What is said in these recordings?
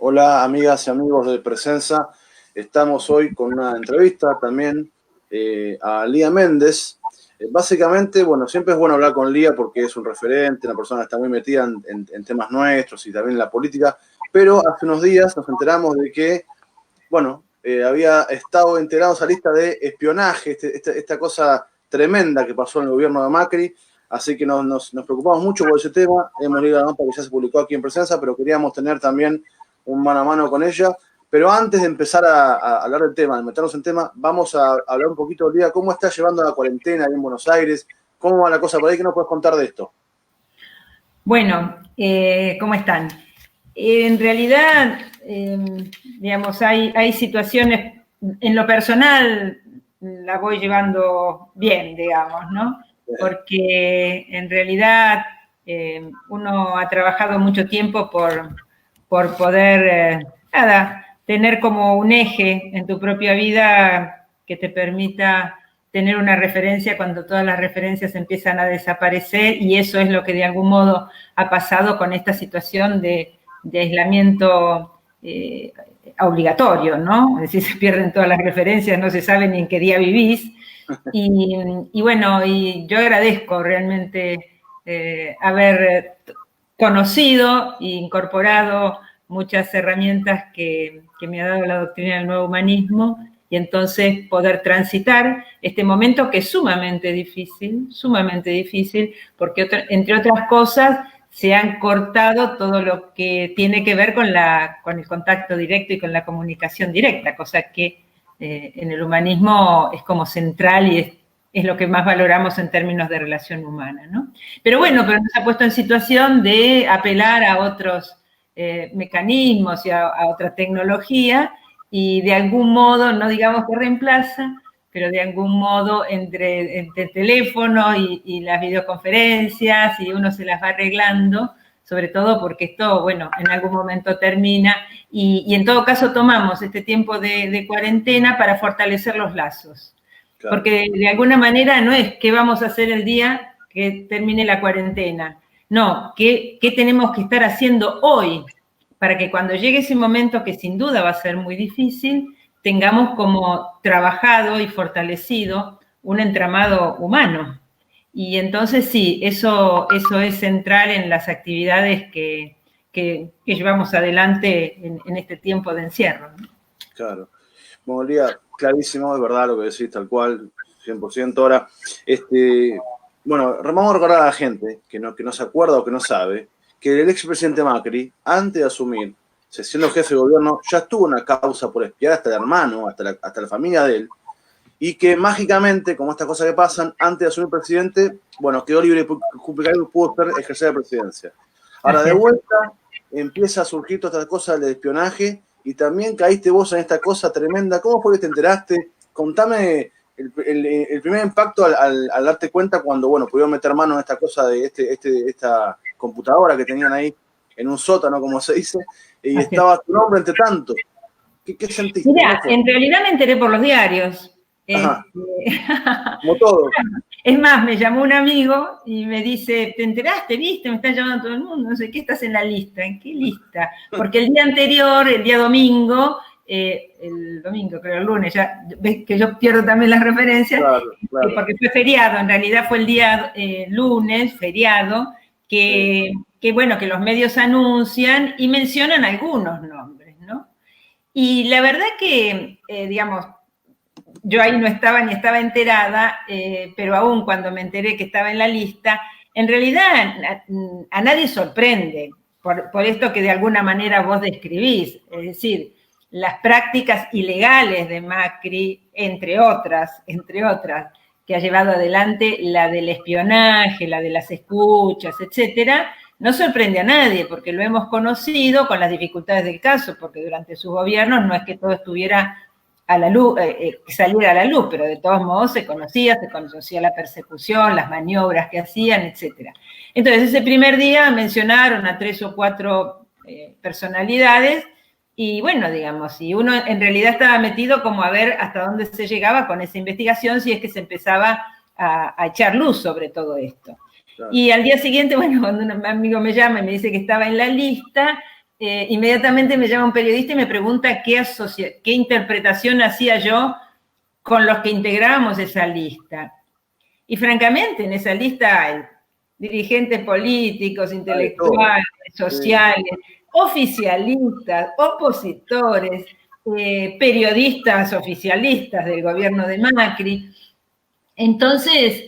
Hola amigas y amigos de Presenza, estamos hoy con una entrevista también a Lía Méndez. Básicamente, bueno, siempre es bueno hablar con Lía porque es un referente, una persona que está muy metida en temas nuestros y también en la política, pero hace unos días nos enteramos de que, bueno, había estado enterado esa lista de espionaje, esta cosa tremenda que pasó en el gobierno de Macri, así que nos preocupamos mucho por ese tema. Hemos leído la nota que ya se publicó aquí en Presenza, pero queríamos tener también un mano a mano con ella. Pero antes de empezar a hablar del tema, de meternos en tema, vamos a hablar un poquito, Lía, cómo está llevando la cuarentena ahí en Buenos Aires, cómo va la cosa por ahí, ¿qué nos puedes contar de esto? Bueno, ¿cómo están? En realidad, digamos, hay situaciones, en lo personal la voy llevando bien, digamos, ¿no? Porque en realidad uno ha trabajado mucho tiempo por poder, tener como un eje en tu propia vida que te permita tener una referencia cuando todas las referencias empiezan a desaparecer, y eso es lo que de algún modo ha pasado con esta situación de aislamiento obligatorio, ¿no? Es decir, se pierden todas las referencias, no se sabe ni en qué día vivís. Y bueno, y yo agradezco realmente haber conocido e incorporado muchas herramientas que me ha dado la doctrina del nuevo humanismo, y entonces poder transitar este momento que es sumamente difícil, porque entre otras cosas se han cortado todo lo que tiene que ver con el contacto directo y con la comunicación directa, cosa que en el humanismo es como central y es lo que más valoramos en términos de relación humana, ¿no? Pero bueno, pero nos ha puesto en situación de apelar a otros mecanismos y a otra tecnología, y de algún modo, no digamos que reemplaza, pero de algún modo entre el teléfono y las videoconferencias, y uno se las va arreglando, sobre todo porque esto, bueno, en algún momento termina, y en todo caso tomamos este tiempo de cuarentena para fortalecer los lazos. Claro. Porque de alguna manera no es qué vamos a hacer el día que termine la cuarentena, no, qué tenemos que estar haciendo hoy para que cuando llegue ese momento, que sin duda va a ser muy difícil, tengamos como trabajado y fortalecido un entramado humano. Y entonces sí, eso es central en las actividades que llevamos adelante en este tiempo de encierro, ¿no? Claro. Bueno, Lía, clarísimo, es verdad lo que decís, tal cual, 100%. Ahora, bueno, vamos a recordar a la gente que no se acuerda o que no sabe que el expresidente Macri, antes de asumir, siendo jefe de gobierno, ya estuvo una causa por espiar hasta el hermano, hasta la familia de él, y que mágicamente, como estas cosas que pasan, antes de asumir presidente, bueno, quedó libre y pudo ejercer la presidencia. Ahora, de vuelta, empieza a surgir toda esta cosa del espionaje, y también caíste vos en esta cosa tremenda. ¿Cómo fue que te enteraste? Contame el primer impacto al darte cuenta cuando, bueno, pudieron meter mano en esta cosa de esta computadora que tenían ahí en un sótano, como se dice, y estaba tu nombre entre tantos. ¿Qué sentiste? Mira, en realidad me enteré por los diarios. Como todo. Es más, me llamó un amigo y me dice, ¿te enteraste? ¿Viste? Me está llamando todo el mundo, no sé qué, estás en la lista. ¿En qué lista? Porque el día anterior, el día domingo, el domingo, creo, el lunes, ya ves que yo pierdo también las referencias, claro. Porque fue feriado, en realidad fue el día lunes, feriado, que bueno, que los medios anuncian y mencionan algunos nombres, ¿no? Y la verdad que, digamos, yo ahí no estaba ni estaba enterada, pero aún cuando me enteré que estaba en la lista, en realidad a nadie sorprende por esto que de alguna manera vos describís, es decir, las prácticas ilegales de Macri, entre otras, que ha llevado adelante la del espionaje, la de las escuchas, etcétera, no sorprende a nadie, porque lo hemos conocido con las dificultades del caso, porque durante sus gobiernos no es que todo estuviera a la luz, saliera a la luz, pero de todos modos se conocía la persecución, las maniobras que hacían, etcétera. Entonces, ese primer día mencionaron a 3 o 4 personalidades, y bueno, digamos, y uno en realidad estaba metido como a ver hasta dónde se llegaba con esa investigación, si es que se empezaba a echar luz sobre todo esto. Claro. Y al día siguiente, bueno, cuando un amigo me llama y me dice que estaba en la lista, inmediatamente me llama un periodista y me pregunta qué interpretación hacía yo con los que integrábamos esa lista. Y francamente, en esa lista hay dirigentes políticos, intelectuales, sociales, oficialistas, opositores, periodistas oficialistas del gobierno de Macri. Entonces,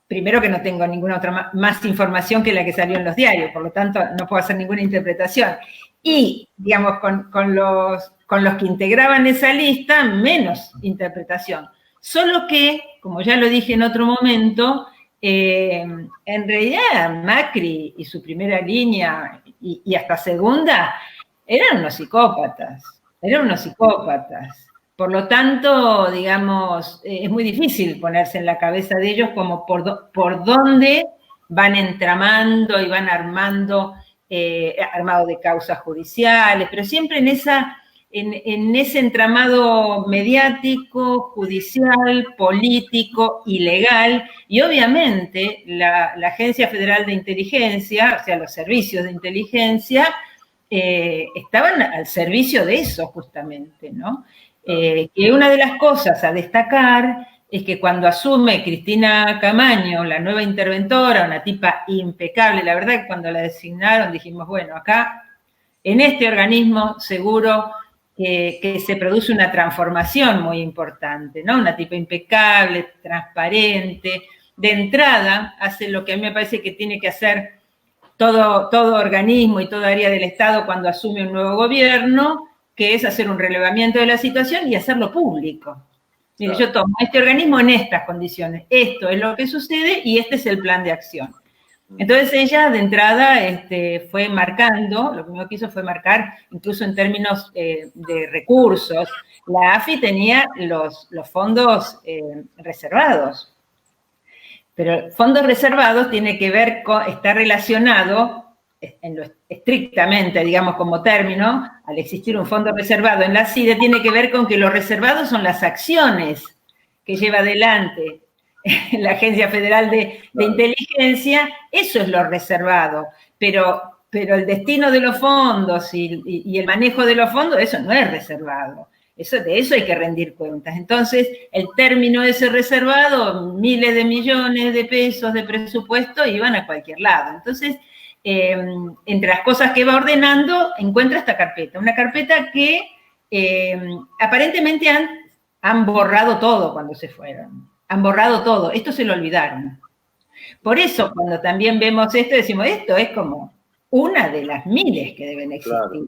primero que no tengo ninguna otra más información que la que salió en los diarios, por lo tanto no puedo hacer ninguna interpretación. Y, digamos, con los que integraban esa lista, menos interpretación. Solo que, como ya lo dije en otro momento, en realidad Macri y su primera línea y hasta segunda eran unos psicópatas. Por lo tanto, digamos, es muy difícil ponerse en la cabeza de ellos como por dónde van entramando y van armado de causas judiciales, pero siempre en ese entramado mediático, judicial, político y legal, y obviamente la Agencia Federal de Inteligencia, o sea, los servicios de inteligencia, estaban al servicio de eso justamente, ¿no? Que una de las cosas a destacar es que cuando asume Cristina Camaño, la nueva interventora, una tipa impecable, la verdad que cuando la designaron dijimos, bueno, acá, en este organismo seguro que se produce una transformación muy importante, ¿no? Una tipa impecable, transparente, de entrada hace lo que a mí me parece que tiene que hacer todo organismo y toda área del Estado cuando asume un nuevo gobierno, que es hacer un relevamiento de la situación y hacerlo público. Mire, yo tomo este organismo en estas condiciones, esto es lo que sucede y este es el plan de acción. Entonces ella de entrada fue marcando, lo primero que hizo fue marcar, incluso en términos de recursos, la AFI tenía los fondos reservados. Pero fondos reservados tiene que ver con, está relacionado, estrictamente, digamos, como término, al existir un fondo reservado en la CIDE, tiene que ver con que los reservados son las acciones que lleva adelante la Agencia Federal de Inteligencia, eso es lo reservado, pero el destino de los fondos y el manejo de los fondos, eso no es reservado. De eso hay que rendir cuentas. Entonces, el término ese reservado, miles de millones de pesos de presupuesto, iban a cualquier lado. Entonces, entre las cosas que va ordenando, encuentra esta carpeta. Una carpeta que aparentemente han borrado todo cuando se fueron. Han borrado todo. Esto se lo olvidaron. Por eso, cuando también vemos esto, decimos, esto es como una de las miles que deben existir. Claro.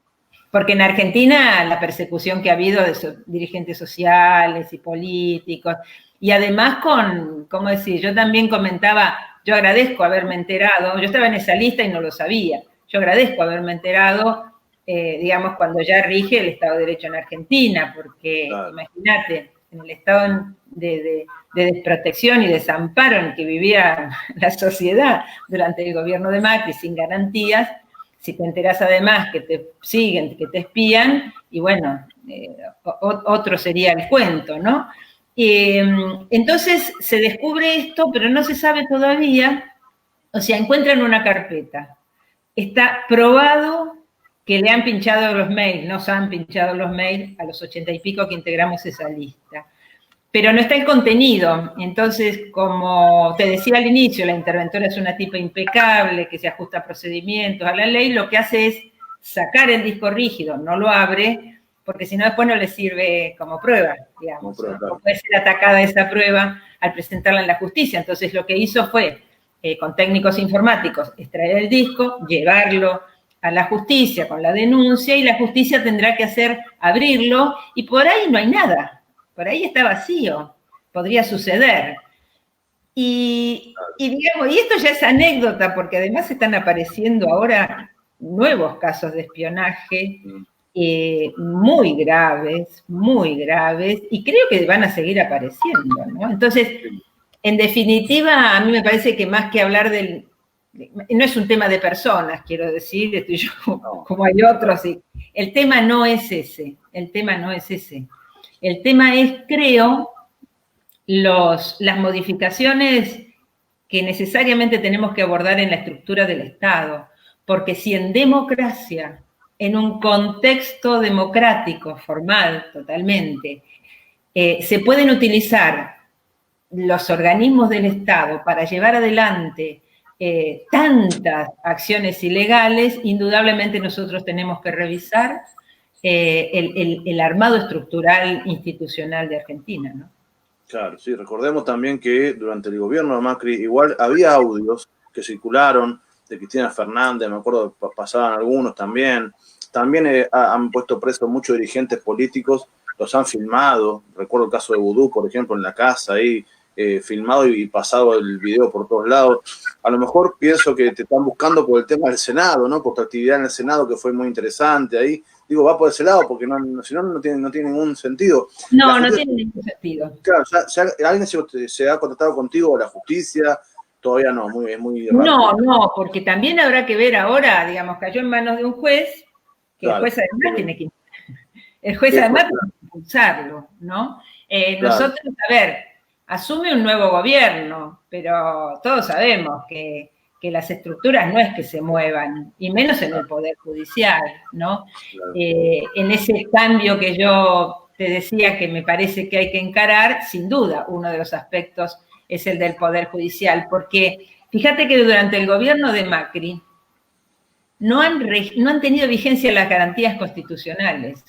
Porque en Argentina la persecución que ha habido de dirigentes sociales y políticos, y además ¿cómo decir? Yo también comentaba, yo agradezco haberme enterado, yo estaba en esa lista y no lo sabía, yo agradezco haberme enterado, digamos, cuando ya rige el Estado de Derecho en Argentina, porque claro, imagínate, en el estado de desprotección y desamparo en el que vivía la sociedad durante el gobierno de Macri, sin garantías, si te enterás además que te siguen, que te espían, y bueno, otro sería el cuento, ¿no? Entonces se descubre esto, pero no se sabe todavía, o sea, encuentran una carpeta. Está probado que le han pinchado los mails, nos han pinchado los mails a los 80 y pico que integramos esa lista. Pero no está el contenido. Entonces, como te decía al inicio, la interventora es una tipa impecable, que se ajusta a procedimientos, a la ley, lo que hace es sacar el disco rígido, no lo abre, porque si no después no le sirve como prueba, digamos. Como prueba, ¿no? Puede ser atacada esa prueba al presentarla en la justicia. Entonces, lo que hizo fue, con técnicos informáticos, extraer el disco, llevarlo a la justicia con la denuncia, y la justicia tendrá que abrirlo, y por ahí no hay nada. Por ahí está vacío, podría suceder. Digamos, y esto ya es anécdota, porque además están apareciendo ahora nuevos casos de espionaje muy graves, y creo que van a seguir apareciendo, ¿no? Entonces, en definitiva, a mí me parece que más que hablar no es un tema de personas, quiero decir, estoy yo como hay otros, y el tema no es ese, el tema es, creo, las modificaciones que necesariamente tenemos que abordar en la estructura del Estado, porque si en democracia en un contexto democrático, formal, totalmente, se pueden utilizar los organismos del Estado para llevar adelante tantas acciones ilegales, indudablemente nosotros tenemos que revisar el armado estructural institucional de Argentina, ¿no? Claro, sí, recordemos también que durante el gobierno de Macri igual había audios que circularon de Cristina Fernández, me acuerdo que pasaban algunos también. También han puesto presos muchos dirigentes políticos, los han filmado. Recuerdo el caso de Vudú, por ejemplo, en la casa ahí, filmado y pasado el video por todos lados. A lo mejor pienso que te están buscando por el tema del Senado, ¿no? Por tu actividad en el Senado, que fue muy interesante ahí. Digo, va por ese lado, porque si no, no tiene ningún sentido. No, no tiene ningún sentido. Claro, ¿alguien se ha contactado contigo, la justicia? Todavía no, es muy rápido. No, porque también habrá que ver ahora, digamos, cayó en manos de un juez, que claro, el juez además tiene que impulsarlo, ¿no? Claro. Nosotros, a ver, asume un nuevo gobierno, pero todos sabemos que las estructuras no es que se muevan, y menos en el Poder Judicial, ¿no? Claro. En ese cambio que yo te decía que me parece que hay que encarar, sin duda, uno de los aspectos es el del Poder Judicial, porque fíjate que durante el gobierno de Macri no han tenido vigencia las garantías constitucionales.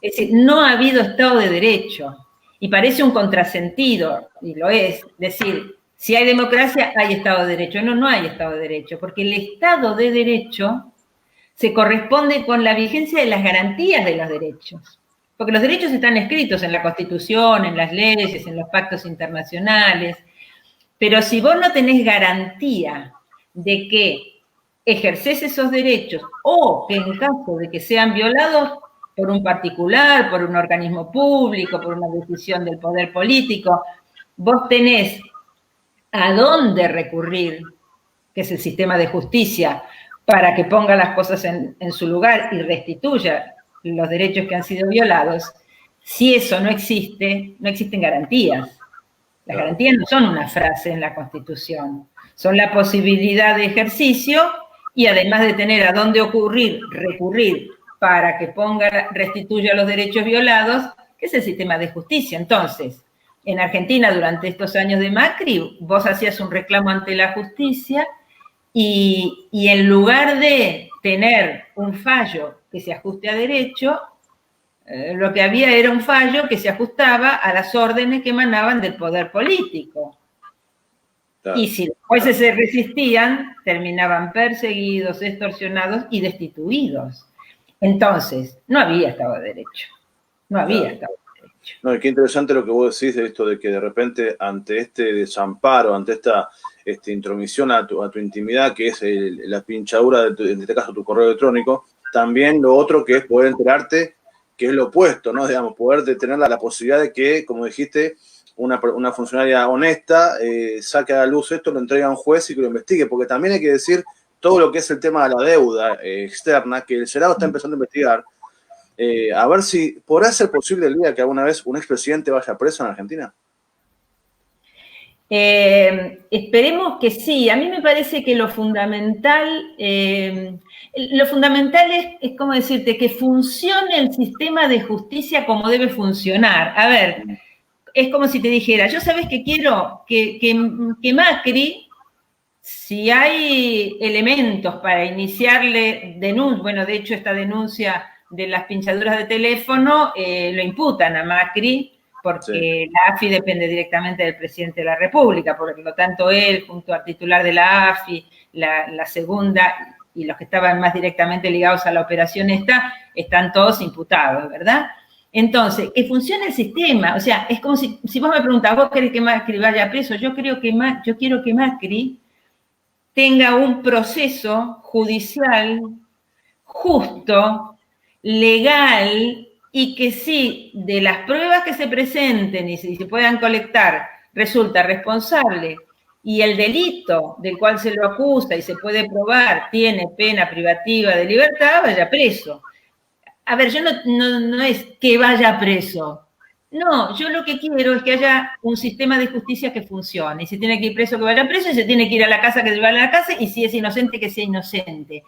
Es decir, no ha habido Estado de Derecho, y parece un contrasentido, y lo es, decir, si hay democracia, hay Estado de Derecho. No hay Estado de Derecho, porque el Estado de Derecho se corresponde con la vigencia de las garantías de los derechos. Porque los derechos están escritos en la Constitución, en las leyes, en los pactos internacionales. Pero si vos no tenés garantía de que ejercés esos derechos o que en caso de que sean violados por un particular, por un organismo público, por una decisión del poder político, vos tenés a dónde recurrir, que es el sistema de justicia, para que ponga las cosas en su lugar y restituya los derechos que han sido violados. Si eso no existe, no existen garantías. Las garantías no son una frase en la Constitución, son la posibilidad de ejercicio y además de tener a dónde recurrir para que restituya los derechos violados, que es el sistema de justicia. Entonces, en Argentina, durante estos años de Macri, vos hacías un reclamo ante la justicia y en lugar de tener un fallo que se ajuste a derecho, lo que había era un fallo que se ajustaba a las órdenes que emanaban del poder político. Claro. Y si los jueces se resistían, terminaban perseguidos, extorsionados y destituidos. Entonces, no había Estado de Derecho. No había Estado de Derecho. No, y qué interesante lo que vos decís de esto de que de repente ante este desamparo, ante esta intromisión a tu intimidad, que es la pinchadura en este caso tu correo electrónico, también lo otro que es poder enterarte, que es lo opuesto, ¿no? Digamos, poder tener la posibilidad de que, como dijiste, una funcionaria honesta saque a la luz esto, lo entregue a un juez y que lo investigue, porque también hay que decir todo lo que es el tema de la deuda externa, que el Senado está empezando a investigar, a ver si podrá ser posible el día que alguna vez un expresidente vaya preso en Argentina. Esperemos que sí. A mí me parece que lo fundamental es como decirte, que funcione el sistema de justicia como debe funcionar. A ver, es como si te dijera, yo sabes que quiero que Macri, si hay elementos para iniciarle denuncia, bueno, de hecho esta denuncia de las pinchaduras de teléfono lo imputan a Macri, porque la AFI depende directamente del presidente de la República, por lo tanto él, junto al titular de la AFI, la segunda, y los que estaban más directamente ligados a la operación están todos imputados, ¿verdad? Entonces, que funcione el sistema, o sea, es como si vos me preguntás, ¿vos querés que Macri vaya preso? Yo quiero que Macri tenga un proceso judicial justo, legal, y que si de las pruebas que se presenten y si se puedan colectar resulta responsable y el delito del cual se lo acusa y se puede probar tiene pena privativa de libertad, vaya preso. A ver, yo no es que vaya preso. No, yo lo que quiero es que haya un sistema de justicia que funcione. Y si tiene que ir preso, que vaya preso, y si tiene que ir a la casa, que vaya a la casa, y si es inocente, que sea inocente.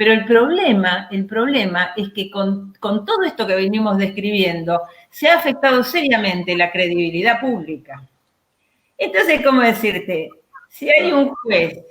Pero el problema es que con todo esto que venimos describiendo, se ha afectado seriamente la credibilidad pública. Entonces, ¿cómo decirte? Si hay un juez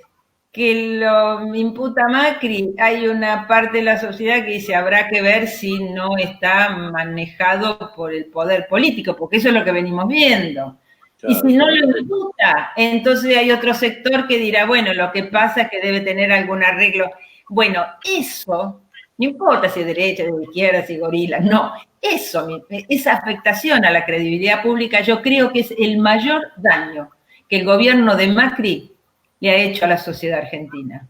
que lo imputa a Macri, hay una parte de la sociedad que dice habrá que ver si no está manejado por el poder político, porque eso es lo que venimos viendo. Claro, y si no lo imputa, entonces hay otro sector que dirá, bueno, lo que pasa es que debe tener algún arreglo. Bueno, eso, no importa si es derecha, de izquierda, si gorila, no, eso, esa afectación a la credibilidad pública, yo creo que es el mayor daño que el gobierno de Macri le ha hecho a la sociedad argentina.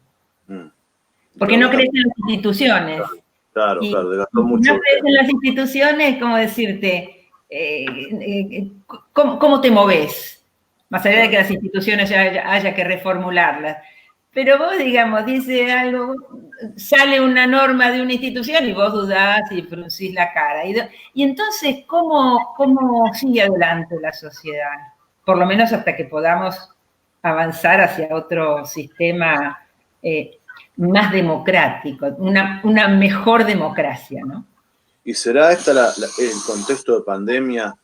Porque no crecen las instituciones. Claro, y, claro, gastó mucho. No crecen las instituciones, ¿cómo decirte? ¿Cómo te movés? Más allá de que las instituciones haya que reformularlas. Pero vos, digamos, dice algo, sale una norma de una institución y vos dudás y fruncís la cara. Y entonces, ¿cómo sigue adelante la sociedad? Por lo menos hasta que podamos avanzar hacia otro sistema más democrático, una mejor democracia, ¿no? ¿Y será el contexto de pandemia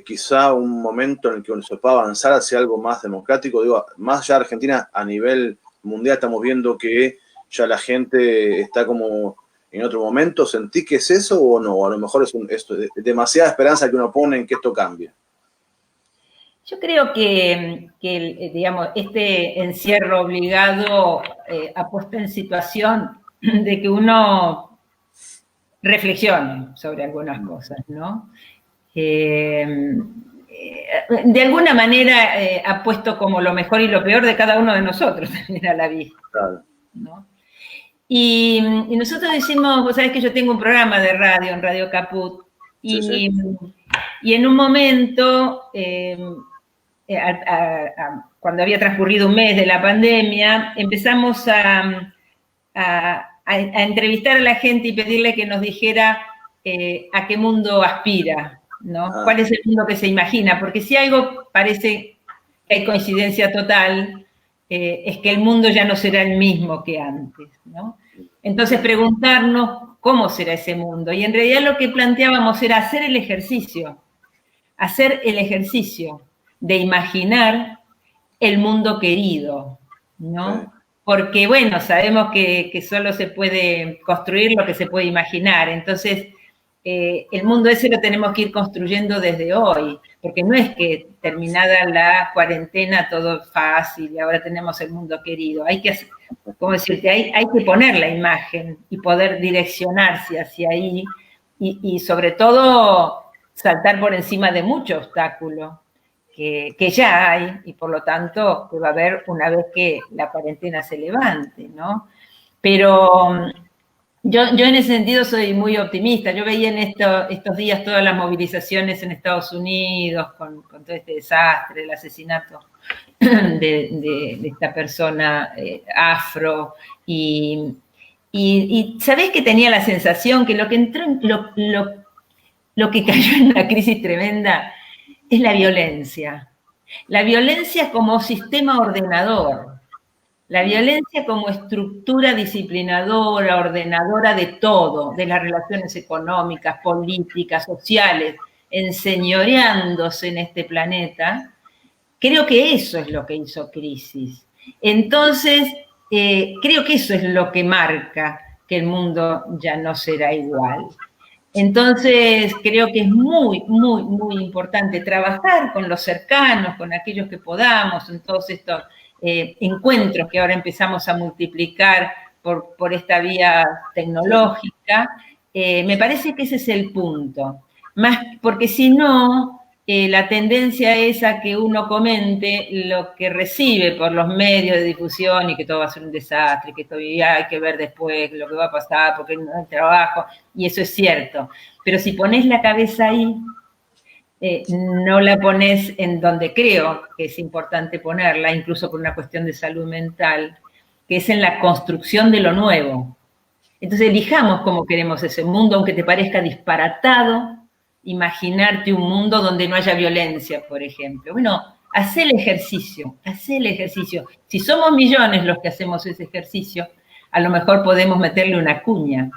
quizá un momento en el que se pueda avanzar hacia algo más democrático? Digo, más allá de Argentina, a nivel mundial estamos viendo que ya la gente está como en otro momento. ¿Sentís que es eso o no? A lo mejor es demasiada esperanza que uno pone en que esto cambie. Yo creo que digamos, este encierro obligado ha puesto en situación de que uno reflexione sobre algunas cosas, ¿no? De alguna manera ha puesto como lo mejor y lo peor de cada uno de nosotros también a la vista, claro, ¿no? Y nosotros decimos, vos sabés que yo tengo un programa de radio, en Radio Caput, y en un momento... cuando había transcurrido un mes de la pandemia, empezamos a entrevistar a la gente y pedirle que nos dijera a qué mundo aspira, ¿no? ¿Cuál es el mundo que se imagina? Porque si algo parece que hay coincidencia total, es que el mundo ya no será el mismo que antes, ¿no? Entonces preguntarnos cómo será ese mundo. Y en realidad lo que planteábamos era hacer el ejercicio de imaginar el mundo querido, ¿no? Sí. Porque, bueno, sabemos que solo se puede construir lo que se puede imaginar, entonces el mundo ese lo tenemos que ir construyendo desde hoy, porque no es que terminada la cuarentena todo fácil y ahora tenemos el mundo querido, hay que hacer, ¿cómo decirte? Hay que poner la imagen y poder direccionarse hacia ahí y sobre todo saltar por encima de mucho obstáculo que ya hay, y por lo tanto que va a haber una vez que la cuarentena se levante, ¿no? Pero yo en ese sentido soy muy optimista. Yo veía en estos días todas las movilizaciones en Estados Unidos con todo este desastre, el asesinato de esta persona afro, y ¿sabés que tenía la sensación que lo que entró, lo que cayó en una crisis tremenda es la violencia. La violencia como sistema ordenador. La violencia como estructura disciplinadora, ordenadora de todo, de las relaciones económicas, políticas, sociales, enseñoreándose en este planeta. Creo que eso es lo que hizo crisis. Entonces, creo que eso es lo que marca que el mundo ya no será igual. Entonces, creo que es muy, muy, muy importante trabajar con los cercanos, con aquellos que podamos, en todos estos encuentros que ahora empezamos a multiplicar por esta vía tecnológica. Me parece que ese es el punto. Más, porque si no, la tendencia es a que uno comente lo que recibe por los medios de difusión y que todo va a ser un desastre, que todavía hay que ver después lo que va a pasar porque no hay trabajo, y eso es cierto. Pero si pones la cabeza ahí, no la pones en donde creo que es importante ponerla, incluso por una cuestión de salud mental, que es en la construcción de lo nuevo. Entonces elijamos cómo queremos ese mundo, aunque te parezca disparatado, imaginarte un mundo donde no haya violencia, por ejemplo. Bueno, hacé el ejercicio, hacé el ejercicio. Si somos millones los que hacemos ese ejercicio, a lo mejor podemos meterle una cuña,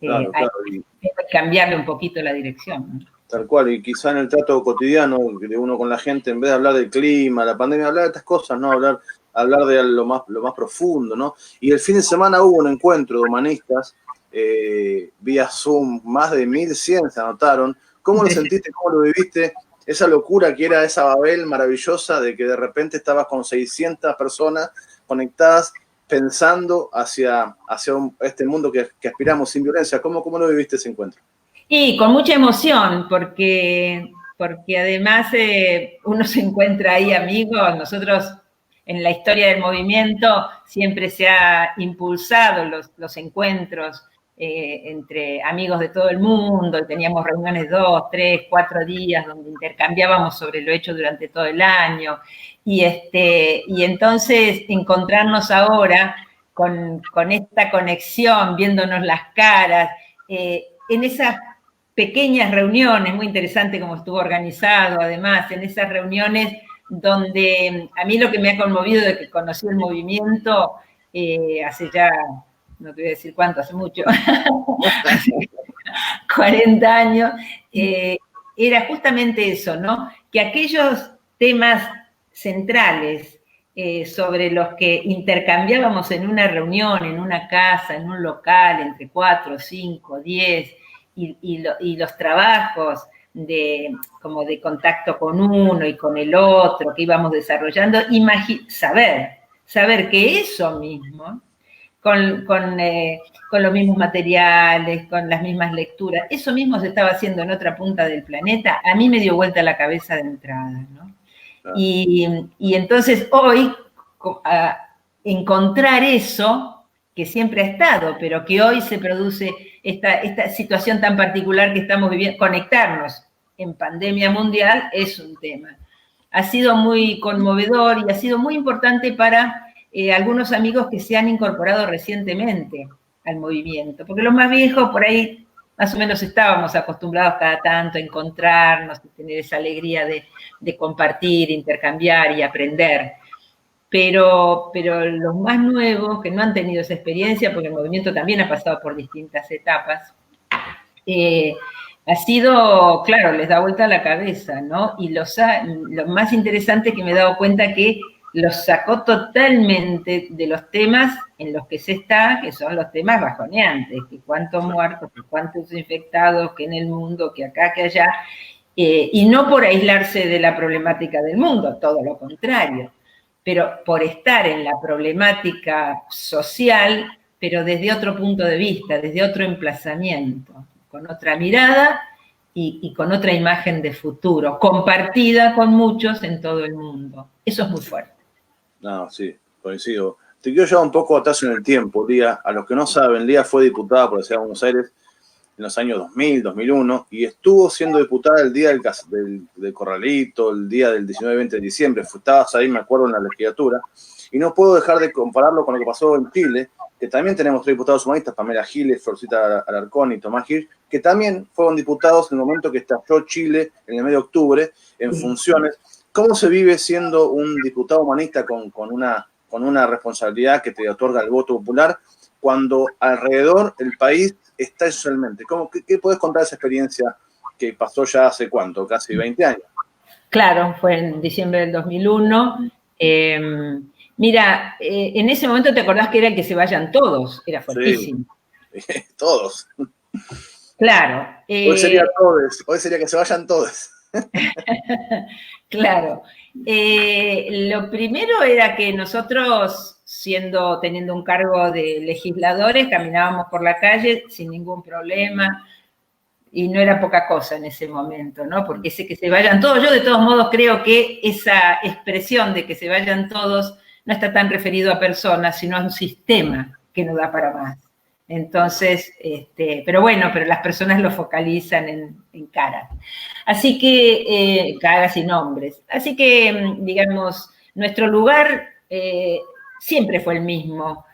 Claro, claro. Y cambiarle un poquito la dirección, ¿no? tal cual, y quizá en el trato cotidiano de uno con la gente, en vez de hablar del clima, la pandemia, hablar de estas cosas, ¿no? Hablar de lo más profundo, ¿no? Y el fin de semana hubo un encuentro de humanistas, vía Zoom, más de 1.100 se anotaron. ¿Cómo lo sentiste, cómo lo viviste? Esa locura que era esa Babel maravillosa de que de repente estabas con 600 personas conectadas pensando hacia este mundo que aspiramos sin violencia. ¿Cómo lo viviste ese encuentro? Y con mucha emoción, porque además uno se encuentra ahí amigos. Nosotros en la historia del movimiento siempre se ha impulsado los encuentros entre amigos de todo el mundo, y teníamos reuniones 2, 3, 4 días donde intercambiábamos sobre lo hecho durante todo el año. Y entonces encontrarnos ahora con esta conexión, viéndonos las caras, en esas pequeñas reuniones, muy interesante cómo estuvo organizado, además, en esas reuniones donde a mí lo que me ha conmovido de que conocí el movimiento hace ya, no te voy a decir cuánto, hace mucho, hace 40 años, era justamente eso, ¿no? Que aquellos temas centrales sobre los que intercambiábamos en una reunión, en una casa, en un local, entre 4, 5, 10, y los trabajos como de contacto con uno y con el otro que íbamos desarrollando, saber que eso mismo, con los mismos materiales, con las mismas lecturas, eso mismo se estaba haciendo en otra punta del planeta, a mí me dio vuelta la cabeza de entrada, ¿no? Claro. Y entonces hoy, encontrar eso que siempre ha estado, pero que hoy se produce esta situación tan particular que estamos viviendo, conectarnos en pandemia mundial es un tema. Ha sido muy conmovedor y ha sido muy importante para algunos amigos que se han incorporado recientemente al movimiento, porque los más viejos por ahí más o menos estábamos acostumbrados cada tanto a encontrarnos, a tener esa alegría de compartir, intercambiar y aprender. Pero los más nuevos, que no han tenido esa experiencia, porque el movimiento también ha pasado por distintas etapas, ha sido, claro, les da vuelta la cabeza, ¿no? Y lo más interesante es que me he dado cuenta que los sacó totalmente de los temas en los que se está, que son los temas bajoneantes, que cuántos muertos, que cuántos infectados, que en el mundo, que acá, que allá, y no por aislarse de la problemática del mundo, todo lo contrario, pero por estar en la problemática social, pero desde otro punto de vista, desde otro emplazamiento, con otra mirada y con otra imagen de futuro, compartida con muchos en todo el mundo. Eso es muy fuerte. No, sí, coincido. Te quiero llevar un poco atrás en el tiempo, Lía. A los que no saben, Lía fue diputada por la Ciudad de Buenos Aires en los años 2000, 2001, y estuvo siendo diputada el día del Corralito, el día del 19-20 de diciembre. Estabas ahí, me acuerdo, en la legislatura. Y no puedo dejar de compararlo con lo que pasó en Chile, que también tenemos 3 diputados humanistas, Pamela Giles, Florcita Alarcón y Tomás Hirsch, que también fueron diputados en el momento que estalló Chile, en el mes de octubre, en funciones. ¿Cómo se vive siendo un diputado humanista con una responsabilidad que te otorga el voto popular, cuando alrededor el país está socialmente? ¿Qué puedes contar de esa experiencia que pasó ya hace cuánto? Casi 20 años. Claro, fue en diciembre del 2001. Mira, en ese momento te acordás que era el que se vayan todos, era fuertísimo. Sí, todos. Claro. Hoy sería todos, hoy sería que se vayan todos. Claro. Lo primero era que nosotros, teniendo un cargo de legisladores, caminábamos por la calle sin ningún problema, y no era poca cosa en ese momento, ¿no? Porque ese que se vayan todos, yo de todos modos creo que esa expresión de que se vayan todos no está tan referido a personas, sino a un sistema que no da para más. Entonces, pero las personas lo focalizan en caras. Así que, caras y nombres. Así que, digamos, nuestro lugar siempre fue el mismo.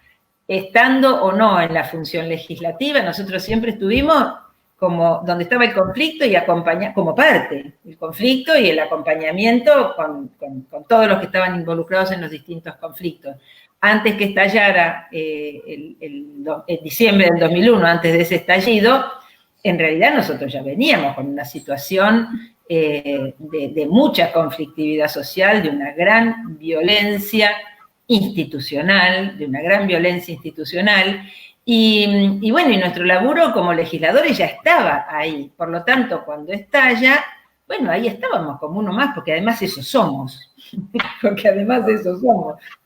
Estando o no en la función legislativa, nosotros siempre estuvimos como donde estaba el conflicto y como parte del conflicto y el acompañamiento con todos los que estaban involucrados en los distintos conflictos. antes que estallara el diciembre del 2001, antes de ese estallido, en realidad nosotros ya veníamos con una situación de mucha conflictividad social, de una gran violencia institucional, y bueno, y nuestro laburo como legisladores ya estaba ahí. Por lo tanto, cuando estalla, bueno, ahí estábamos como uno más, porque además eso somos.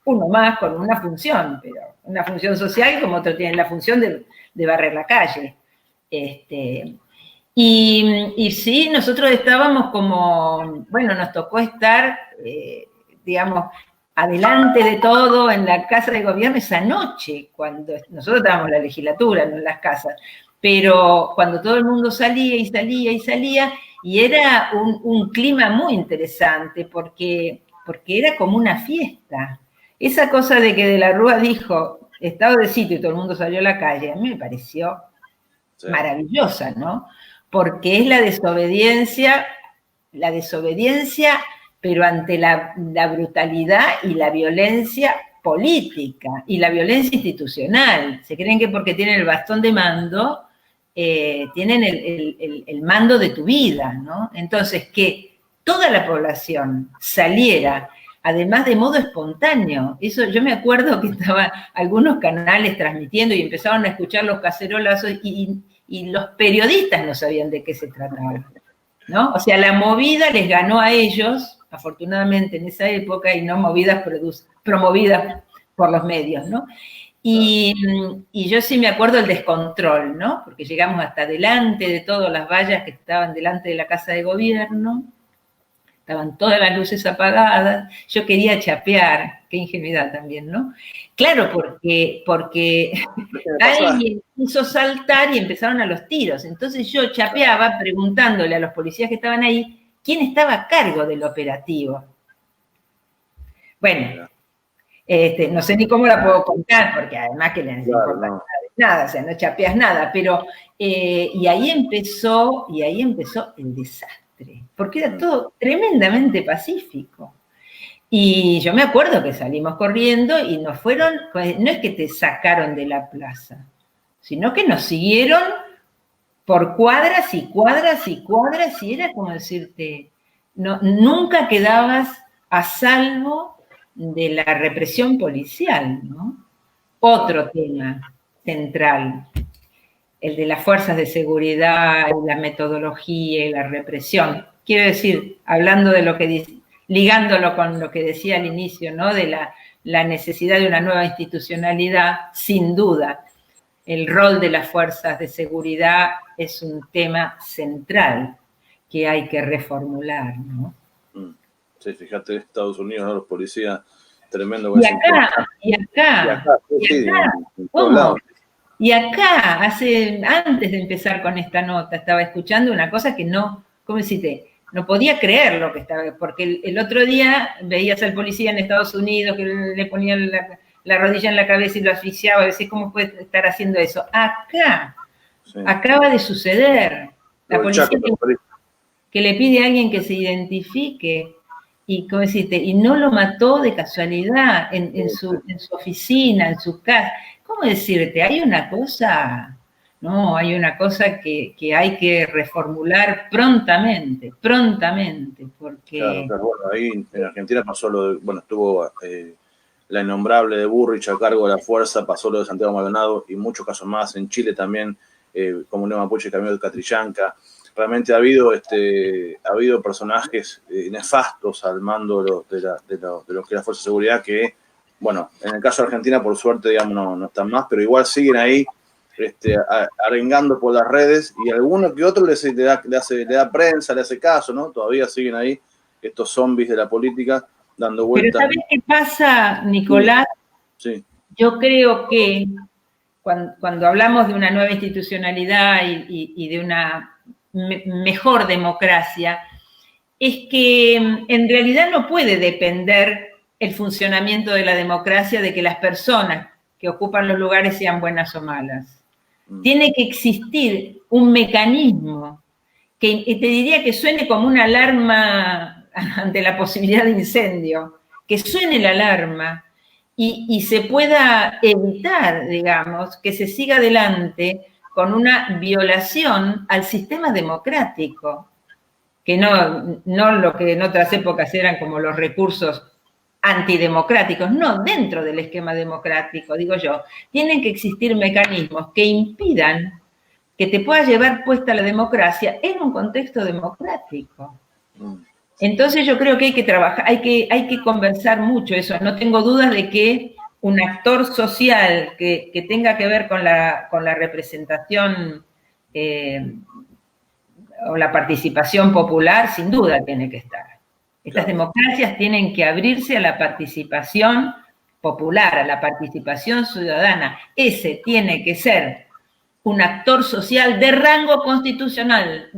Uno más con una función, pero una función social como otro tiene la función de barrer la calle. Y sí, nosotros estábamos como, bueno, nos tocó estar, digamos, adelante de todo en la Casa de Gobierno esa noche, cuando nosotros estábamos en la legislatura, no en las casas, pero cuando todo el mundo salía y salía y salía, y era un clima muy interesante, porque era como una fiesta. Esa cosa de que De la Rúa dijo, estado de sitio y todo el mundo salió a la calle, a mí me pareció maravillosa, ¿no? Porque es la desobediencia, pero ante la brutalidad y la violencia política y la violencia institucional. Se creen que porque tienen el bastón de mando, tienen el mando de tu vida, ¿no? Entonces, que toda la población saliera, además de modo espontáneo. Eso, yo me acuerdo que estaban algunos canales transmitiendo y empezaron a escuchar los cacerolazos y los periodistas no sabían de qué se trataba, ¿no? O sea, la movida les ganó a ellos, afortunadamente en esa época, y no movidas promovidas por los medios, ¿no? Y yo sí me acuerdo el descontrol, ¿no? Porque llegamos hasta delante de todas las vallas que estaban delante de la Casa de Gobierno, estaban todas las luces apagadas, yo quería chapear, qué ingenuidad también, ¿no? Claro, porque alguien hizo saltar y empezaron a los tiros, entonces yo chapeaba preguntándole a los policías que estaban ahí quién estaba a cargo del operativo. Bueno, no sé ni cómo la puedo contar, porque además que les importa nada, o sea, no chapeas nada, pero y ahí empezó el desastre, porque era todo tremendamente pacífico. Y yo me acuerdo que salimos corriendo y nos fueron, no es que te sacaron de la plaza, sino que nos siguieron por cuadras y cuadras y cuadras, y era como decirte, no, nunca quedabas a salvo de la represión policial, ¿no? Otro tema central, el de las fuerzas de seguridad, la metodología y la represión. Quiero decir, hablando de lo que, ligándolo con lo que decía al inicio, ¿no? De la necesidad de una nueva institucionalidad, sin duda, el rol de las fuerzas de seguridad es un tema central que hay que reformular, ¿no? Sí, fíjate, Estados Unidos, ¿no? Los policías, tremendo. Y acá, antes de empezar con esta nota, estaba escuchando una cosa que no, ¿cómo decirte? No podía creer lo que estaba, porque el otro día veías al policía en Estados Unidos que le ponían la rodilla en la cabeza y lo asfixiaba, decís, ¿cómo puede estar haciendo eso? Acá, sí. Acaba de suceder. La policía que le pide a alguien que se identifique y, ¿cómo decirte? Y no lo mató de casualidad en su oficina, en su casa. ¿Cómo decirte? Hay una cosa que hay que reformular prontamente, porque... Claro, bueno, ahí en Argentina pasó estuvo la innombrable de Burrich a cargo de la fuerza, pasó lo de Santiago Maldonado y muchos casos más. En Chile también, Comunidad Mapuche, Camilo de Catrillanca. Realmente ha habido personajes nefastos al mando de lo que es la Fuerza de Seguridad que, bueno, en el caso de Argentina, por suerte, digamos, no están más, pero igual siguen ahí arengando por las redes y alguno que otro le da prensa, le hace caso, ¿no? Todavía siguen ahí estos zombies de la política dando vueltas. Pero ¿sabes qué pasa, Nicolás? Sí. Yo creo que cuando hablamos de una nueva institucionalidad y de una mejor democracia, es que en realidad no puede depender el funcionamiento de la democracia de que las personas que ocupan los lugares sean buenas o malas. Tiene que existir un mecanismo que te diría que suene como una alarma ante la posibilidad de incendio, que suene la alarma y se pueda evitar, digamos, que se siga adelante con una violación al sistema democrático, que no lo que en otras épocas eran como los recursos antidemocráticos, no, dentro del esquema democrático, digo yo, tienen que existir mecanismos que impidan que te pueda llevar puesta la democracia en un contexto democrático. Entonces yo creo que hay que trabajar, hay que conversar mucho eso. No tengo dudas de que un actor social que tenga que ver con la representación o la participación popular, sin duda tiene que estar. Estas democracias tienen que abrirse a la participación popular, a la participación ciudadana. Ese tiene que ser un actor social de rango constitucional,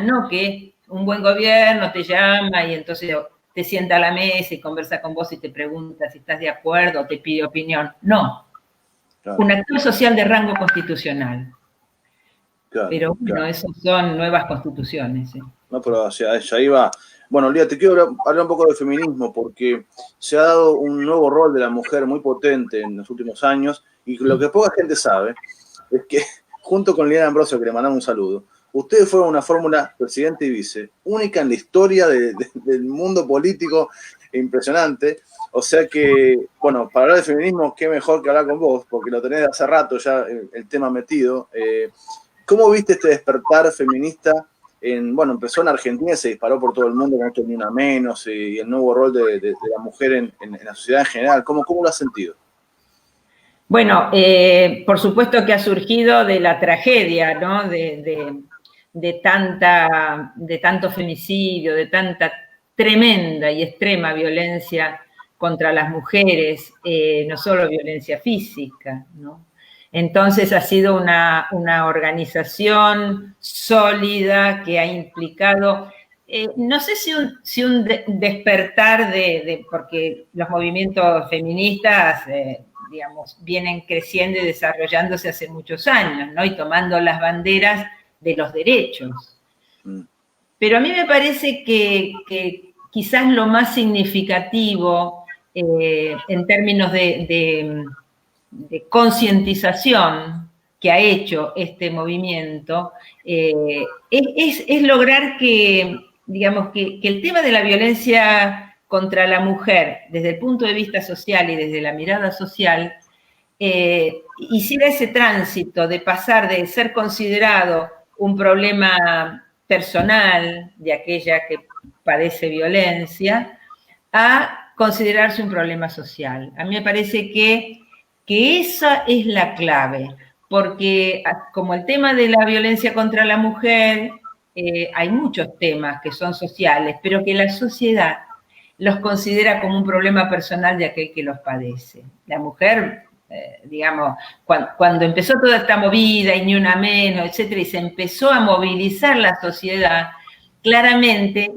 no que un buen gobierno te llama y entonces te sienta a la mesa y conversa con vos y te pregunta si estás de acuerdo o te pide opinión. No, un actor social de rango constitucional. Pero bueno, esos son nuevas constituciones. No, pero hacia ahí va. Bueno, Lía, te quiero hablar un poco de feminismo porque se ha dado un nuevo rol de la mujer muy potente en los últimos años y lo que poca gente sabe es que junto con Liliana Ambrosio, que le mandamos un saludo, ustedes fueron una fórmula presidente y vice, única en la historia del mundo político, impresionante. O sea que, bueno, para hablar de feminismo, qué mejor que hablar con vos, porque lo tenés de hace rato ya el tema metido. ¿Cómo viste este despertar feminista? Bueno, empezó en Argentina y se disparó por todo el mundo con esto Ni Una Menos y el nuevo rol de la mujer en la sociedad en general. ¿Cómo lo has sentido? Bueno, por supuesto que ha surgido de la tragedia, ¿no? De tanto femicidio, de tanta tremenda y extrema violencia contra las mujeres, no solo violencia física, ¿no? Entonces ha sido una organización sólida que ha implicado, no sé si un despertar porque los movimientos feministas, digamos, vienen creciendo y desarrollándose hace muchos años, ¿no? Y tomando las banderas de los derechos. Pero a mí me parece que quizás lo más significativo en términos de concientización que ha hecho este movimiento es lograr que, digamos, que el tema de la violencia contra la mujer, desde el punto de vista social y desde la mirada social, hiciera ese tránsito de pasar de ser considerado un problema personal de aquella que padece violencia a considerarse un problema social. A mí me parece que esa es la clave, porque como el tema de la violencia contra la mujer, hay muchos temas que son sociales, pero que la sociedad los considera como un problema personal de aquel que los padece. La mujer, digamos, cuando empezó toda esta movida y Ni Una Menos, etcétera, y se empezó a movilizar la sociedad, claramente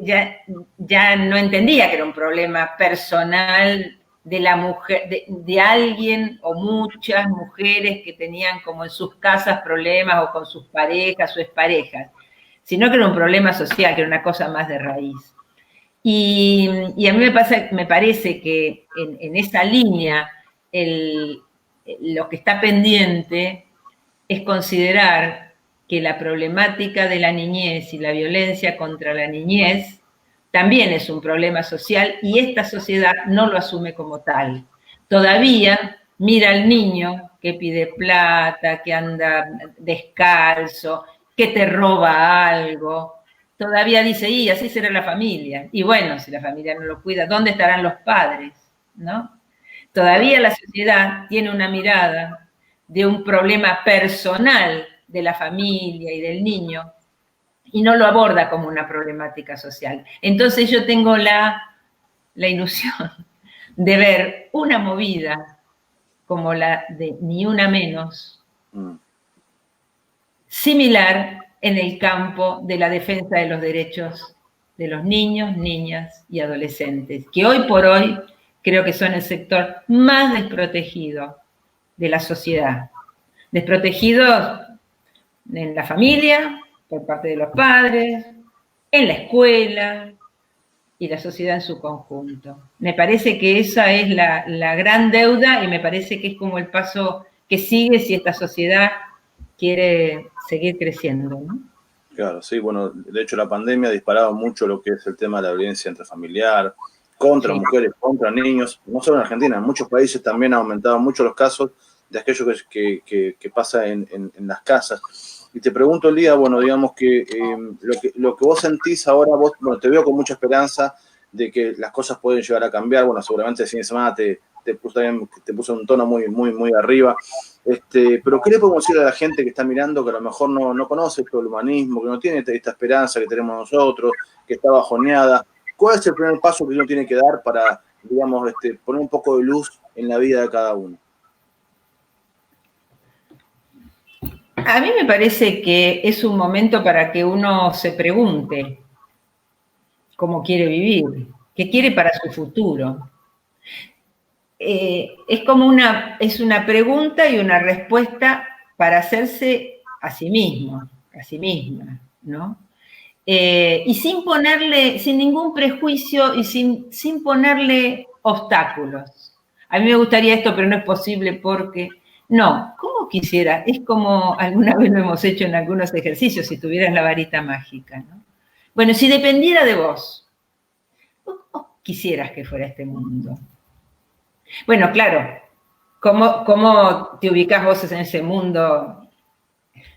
ya no entendía que era un problema personal de la mujer, de alguien o muchas mujeres que tenían como en sus casas problemas o con sus parejas o exparejas, sino que era un problema social, que era una cosa más de raíz. Y a mí me parece que en esa línea lo que está pendiente es considerar que la problemática de la niñez y la violencia contra la niñez también es un problema social y esta sociedad no lo asume como tal. Todavía mira al niño que pide plata, que anda descalzo, que te roba algo. Todavía dice, y así será la familia. Y bueno, si la familia no lo cuida, ¿dónde estarán los padres? ¿No? Todavía la sociedad tiene una mirada de un problema personal de la familia y del niño y no lo aborda como una problemática social. Entonces yo tengo la ilusión de ver una movida como la de Ni Una Menos, similar en el campo de la defensa de los derechos de los niños, niñas y adolescentes, que hoy por hoy creo que son el sector más desprotegido de la sociedad. Desprotegidos en la familia, por parte de los padres, en la escuela, y la sociedad en su conjunto. Me parece que esa es la gran deuda y me parece que es como el paso que sigue si esta sociedad quiere seguir creciendo, ¿no? Claro, sí, bueno, de hecho la pandemia ha disparado mucho lo que es el tema de la violencia intrafamiliar, contra Sí. mujeres, contra niños, no solo en Argentina, en muchos países también ha aumentado mucho los casos de aquello que pasa en las casas. Y te pregunto, Lía, bueno, digamos que, lo que vos sentís ahora, vos, bueno, te veo con mucha esperanza de que las cosas pueden llegar a cambiar, bueno, seguramente el fin de semana te puso un tono muy arriba. Pero ¿qué le podemos decir a la gente que está mirando, que a lo mejor no conoce todo el humanismo, que no tiene esta esperanza que tenemos nosotros, que está bajoneada? ¿Cuál es el primer paso que uno tiene que dar para, digamos, poner un poco de luz en la vida de cada uno? A mí me parece que es un momento para que uno se pregunte cómo quiere vivir, qué quiere para su futuro. Es como es una pregunta y una respuesta para hacerse a sí mismo, a sí misma, ¿no? Y sin ningún prejuicio y sin ponerle obstáculos. A mí me gustaría esto, pero no es posible porque... No, ¿cómo quisiera? Es como alguna vez lo hemos hecho en algunos ejercicios, si tuvieras la varita mágica, ¿no? Bueno, si dependiera de vos, ¿cómo quisieras que fuera este mundo? Bueno, claro, ¿cómo te ubicás vos en ese mundo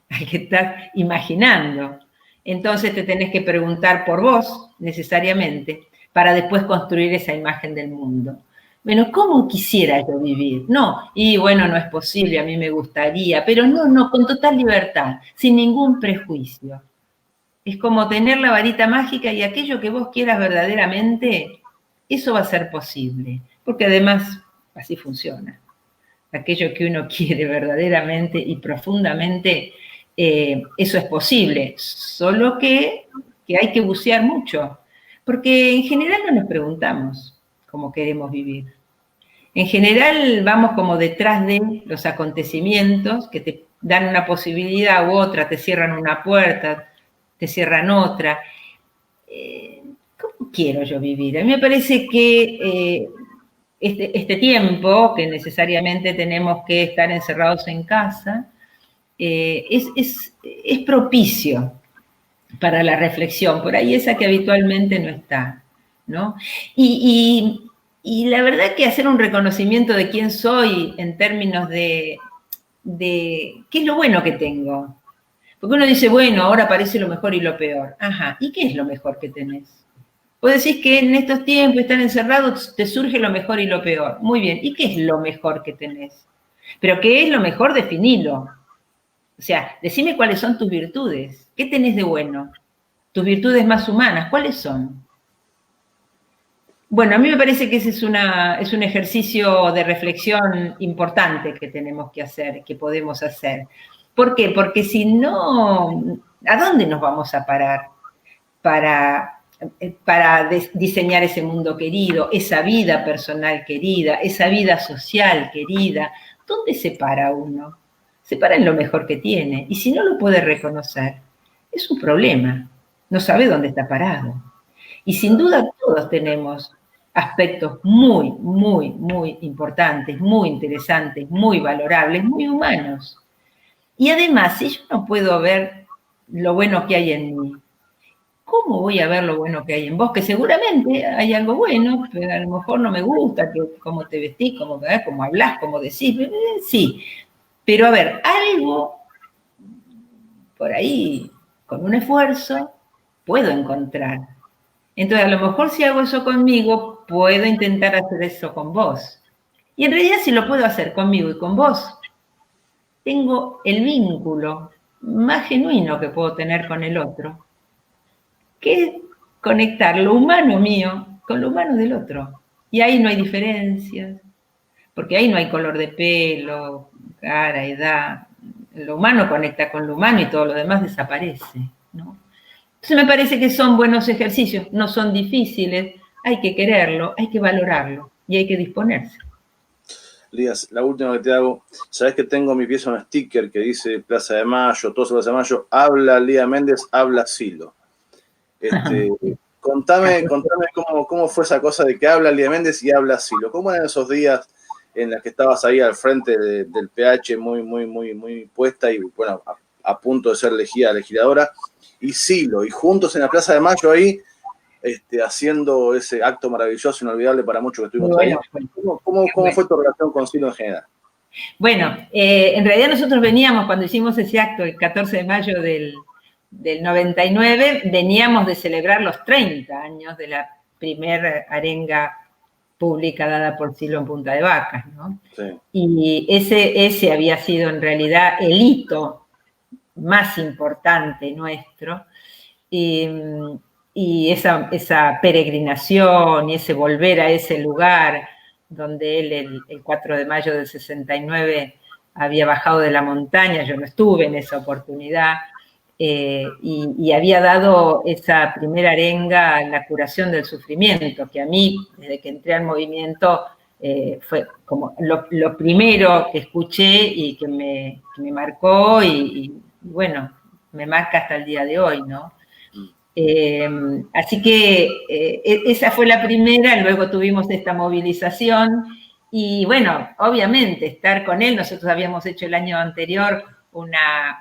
al que estás imaginando? Entonces te tenés que preguntar por vos, necesariamente, para después construir esa imagen del mundo. Bueno, ¿cómo quisiera yo vivir? No, y bueno, no es posible, a mí me gustaría, pero no, con total libertad, sin ningún prejuicio. Es como tener la varita mágica y aquello que vos quieras verdaderamente, eso va a ser posible, porque además así funciona. Aquello que uno quiere verdaderamente y profundamente, eso es posible, solo que hay que bucear mucho, porque en general no nos preguntamos cómo queremos vivir. En general vamos como detrás de los acontecimientos que te dan una posibilidad u otra, te cierran una puerta, te cierran otra. ¿Cómo quiero yo vivir? A mí me parece que este tiempo, que necesariamente tenemos que estar encerrados en casa, es propicio para la reflexión, por ahí esa que habitualmente no está, ¿no? Y la verdad que hacer un reconocimiento de quién soy en términos de qué es lo bueno que tengo. Porque uno dice, bueno, ahora aparece lo mejor y lo peor. Ajá, ¿y qué es lo mejor que tenés? Vos decís que en estos tiempos, estar encerrados, te surge lo mejor y lo peor. Muy bien, ¿y qué es lo mejor que tenés? Pero ¿qué es lo mejor? Definilo. O sea, decime cuáles son tus virtudes. ¿Qué tenés de bueno? Tus virtudes más humanas, ¿cuáles son? Bueno, a mí me parece que ese es un ejercicio de reflexión importante que tenemos que hacer, que podemos hacer. ¿Por qué? Porque si no, ¿a dónde nos vamos a parar para diseñar ese mundo querido, esa vida personal querida, esa vida social querida? ¿Dónde se para uno? Se para en lo mejor que tiene. Y si no lo puede reconocer, es un problema. No sabe dónde está parado. Y sin duda todos tenemos aspectos muy importantes, muy interesantes, muy valorables, muy humanos. Y además, si yo no puedo ver lo bueno que hay en mí, ¿cómo voy a ver lo bueno que hay en vos? Que seguramente hay algo bueno, pero a lo mejor no me gusta, que cómo te vestís, cómo hablás, cómo decís, sí. Pero a ver, algo por ahí, con un esfuerzo, puedo encontrar. Entonces, a lo mejor si hago eso conmigo, puedo intentar hacer eso con vos. Y en realidad, si lo puedo hacer conmigo y con vos, tengo el vínculo más genuino que puedo tener con el otro, que es conectar lo humano mío con lo humano del otro. Y ahí no hay diferencias, porque ahí no hay color de pelo, cara, edad. Lo humano conecta con lo humano y todo lo demás desaparece, ¿no? Entonces me parece que son buenos ejercicios, no son difíciles, hay que quererlo, hay que valorarlo y hay que disponerse. Lías, la última que te hago, sabes que tengo en mi pieza un sticker que dice Plaza de Mayo, todo Plaza de Mayo, habla Lía Méndez, habla Silo. Contame cómo fue esa cosa de que habla Lía Méndez y habla Silo. ¿Cómo eran esos días en los que estabas ahí al frente del PH muy puesta y, bueno, a punto de ser elegida legisladora, y Silo, y juntos en la Plaza de Mayo ahí, haciendo ese acto maravilloso, inolvidable para muchos que estuvimos ahí? ¿Cómo fue tu relación con Silo en general? Bueno, en realidad nosotros veníamos, cuando hicimos ese acto el 14 de mayo del 99, veníamos de celebrar los 30 años de la primera arenga pública dada por Silo en Punta de Vacas, ¿no? Sí. Y ese había sido en realidad el hito más importante nuestro, y esa peregrinación y ese volver a ese lugar donde él el 4 de mayo del 69 había bajado de la montaña. Yo no estuve en esa oportunidad, y había dado esa primera arenga a la curación del sufrimiento, que a mí, desde que entré al movimiento, fue como lo primero que escuché y que me marcó, y bueno, me marca hasta el día de hoy, ¿no? Así que esa fue la primera. Luego tuvimos esta movilización y, bueno, obviamente estar con él. Nosotros habíamos hecho el año anterior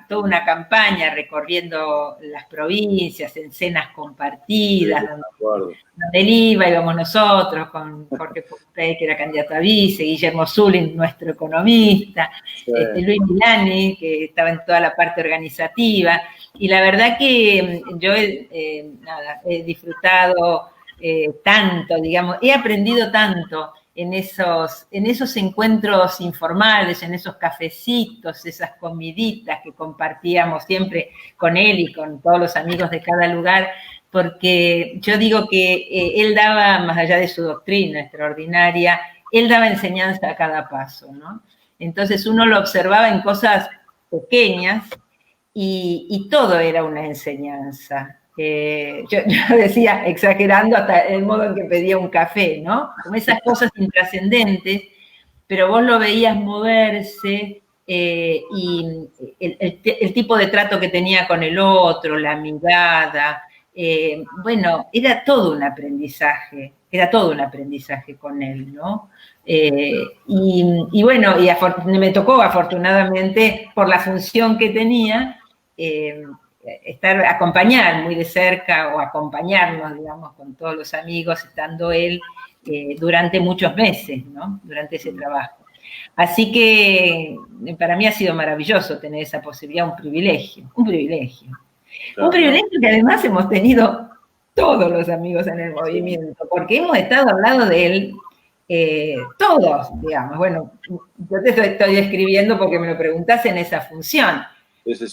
toda una campaña recorriendo las provincias, en cenas compartidas, sí, donde él iba, íbamos nosotros, con Jorge Pompey, que era candidato a vice, Guillermo Zulin, nuestro economista, sí, Luis Milani, que estaba en toda la parte organizativa. Y la verdad que yo he disfrutado tanto, digamos, he aprendido tanto en esos encuentros informales, en esos cafecitos, esas comiditas que compartíamos siempre con él y con todos los amigos de cada lugar, porque yo digo que él daba, más allá de su doctrina extraordinaria, él daba enseñanza a cada paso, ¿no? Entonces uno lo observaba en cosas pequeñas, y todo era una enseñanza. Yo decía, exagerando, hasta el modo en que pedía un café, ¿no? Como esas cosas intrascendentes, pero vos lo veías moverse, y el tipo de trato que tenía con el otro, la mirada, bueno, era todo un aprendizaje con él, ¿no? Y bueno, me tocó afortunadamente, por la función que tenía, acompañar muy de cerca, o acompañarnos, digamos, con todos los amigos, estando él durante muchos meses, ¿no? Durante ese trabajo. Así que para mí ha sido maravilloso tener esa posibilidad, un privilegio. Claro. Un privilegio que además hemos tenido todos los amigos en el movimiento, porque hemos estado al lado de él, todos, digamos. Bueno, yo te estoy describiendo porque me lo preguntás en esa función.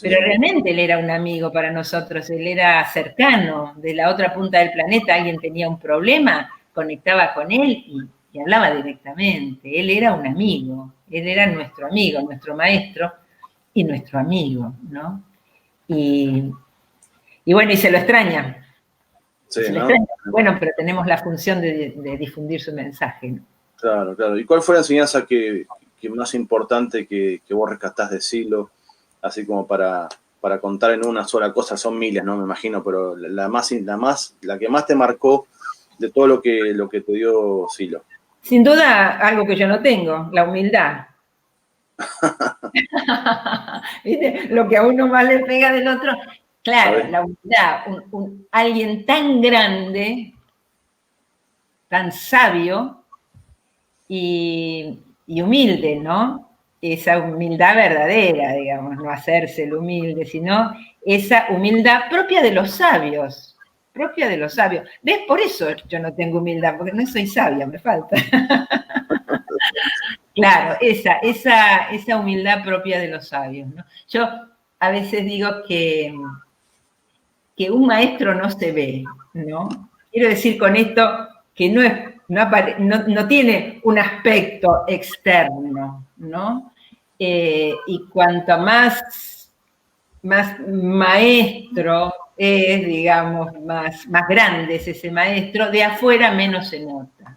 Pero realmente él era un amigo para nosotros, él era cercano, de la otra punta del planeta alguien tenía un problema, conectaba con él y hablaba directamente. Él era un amigo, él era nuestro amigo, nuestro maestro y nuestro amigo, ¿no? Y bueno, y se lo extraña. Sí, se lo extraña. Bueno, pero tenemos la función de difundir su mensaje, ¿no? Claro, claro. ¿Y cuál fue la enseñanza que más importante que vos rescatás de Silo? Así como para contar en una sola cosa, son miles, ¿no? Me imagino, pero la que más te marcó de todo lo que te dio Silo. Sin duda, algo que yo no tengo, la humildad. ¿Viste? Lo que a uno más le pega del otro. Claro, la humildad. Alguien tan grande, tan sabio y humilde, ¿no? Esa humildad verdadera, digamos, no hacerse el humilde, sino esa humildad propia de los sabios, ¿Ves? Por eso yo no tengo humildad, porque no soy sabia, me falta. Claro, esa humildad propia de los sabios, ¿no? Yo a veces digo que un maestro no se ve, ¿no? Quiero decir con esto que no tiene un aspecto externo, ¿no? Y cuanto más maestro es, digamos, más grande es ese maestro, de afuera menos se nota.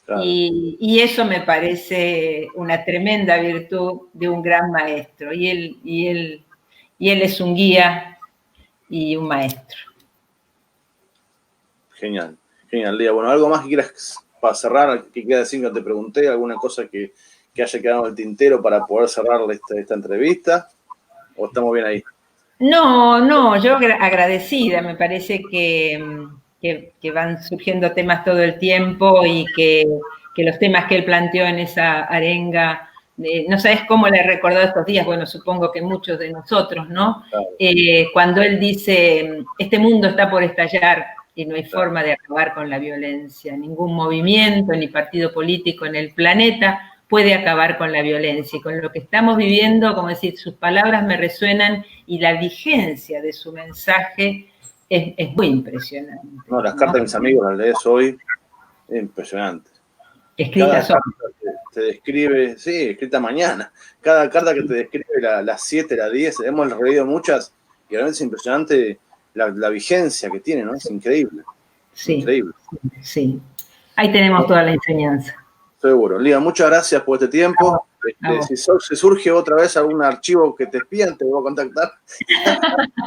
Claro. Y eso me parece una tremenda virtud de un gran maestro. Y él es un guía y un maestro. Genial, genial, Lía. Bueno, ¿algo más que quieras para cerrar, que quieras decir que te pregunté? ¿Alguna cosa que haya quedado en el tintero para poder cerrar esta entrevista? ¿O estamos bien ahí? No, yo agradecida, me parece que van surgiendo temas todo el tiempo y que los temas que él planteó en esa arenga, no sabes cómo le he recordado estos días, bueno, supongo que muchos de nosotros, ¿no? Claro. Cuando él dice, este mundo está por estallar y no hay forma de acabar con la violencia, ningún movimiento ni partido político en el planeta puede acabar con la violencia. Y con lo que estamos viviendo, como decir, sus palabras me resuenan y la vigencia de su mensaje es muy impresionante. No, las cartas de mis amigos las lees hoy, es impresionante. Escritas hoy. Te describe, sí, escrita mañana. Cada carta que te describe las 7, las 10, hemos leído muchas y realmente es impresionante la vigencia que tiene, ¿no? Es increíble. Sí, increíble. Sí. Ahí tenemos toda la enseñanza. Seguro. Lía, muchas gracias por este tiempo. Si surge otra vez algún archivo que te espían, te voy a contactar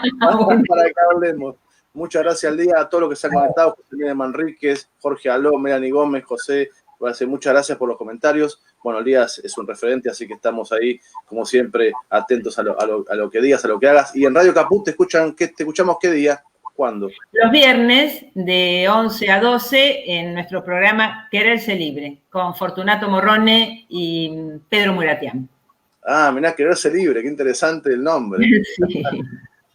para que hablemos. Muchas gracias, Lía, a todos los que se han conectado. José Manríquez, Jorge Aló, Melanie Gómez, José. Muchas gracias por los comentarios. Bueno, Lía es un referente, así que estamos ahí, como siempre, atentos a lo que digas, a lo que hagas. Y en Radio Caput te escuchamos qué día, ¿cuándo? Los viernes de 11 a 12 en nuestro programa Quererse Libre, con Fortunato Morrone y Pedro Muratián. Ah, mirá, Quererse Libre, qué interesante el nombre. Sí.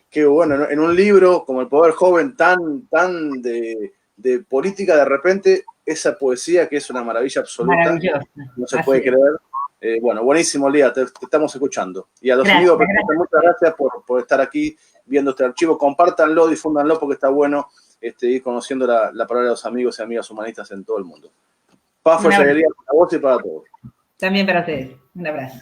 Qué bueno, en un libro como El Poder Joven, tan de política, de repente, esa poesía que es una maravilla absoluta. Maravillosa. No se puede creer. Bueno, buenísimo, Lía, te estamos escuchando. Y a los amigos, muchas gracias por estar aquí viendo este archivo. Compártanlo, difúndanlo, porque está bueno ir conociendo la palabra de los amigos y amigas humanistas en todo el mundo. Paz, fuerza y alegría para vos y para todos. También para ustedes. Un abrazo.